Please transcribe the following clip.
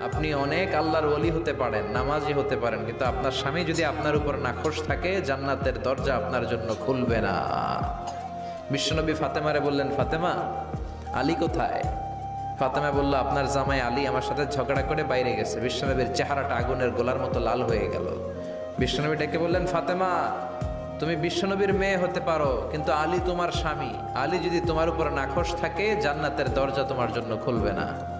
আপনি অনেক আল্লাহর ওলি হতে পারেন, নামাজি হতে পারেন, কিন্তু আপনার স্বামী যদি আপনার উপর নাখোশ থাকে, জান্নাতের দরজা আপনার জন্য খুলবে না। বিশ্বনবী ফাতেমারে বললেন, ফাতেমা, আলী কোথায়? ফাতেমা বলল, আপনার জামাই আলী আমার সাথে ঝগড়া করে বাইরে গেছে। বিশ্বনবীর চেহারাটা আগুনের গোলার মতো লাল হয়ে গেল। বিশ্বনবী ডেকে বললেন, ফাতেমা, তুমি বিশ্বনবীর মেয়ে হতে পারো, কিন্তু আলী তোমার স্বামী। আলী যদি তোমার উপর নাখোশ থাকে, জান্নাতের দরজা তোমার জন্য খুলবে না।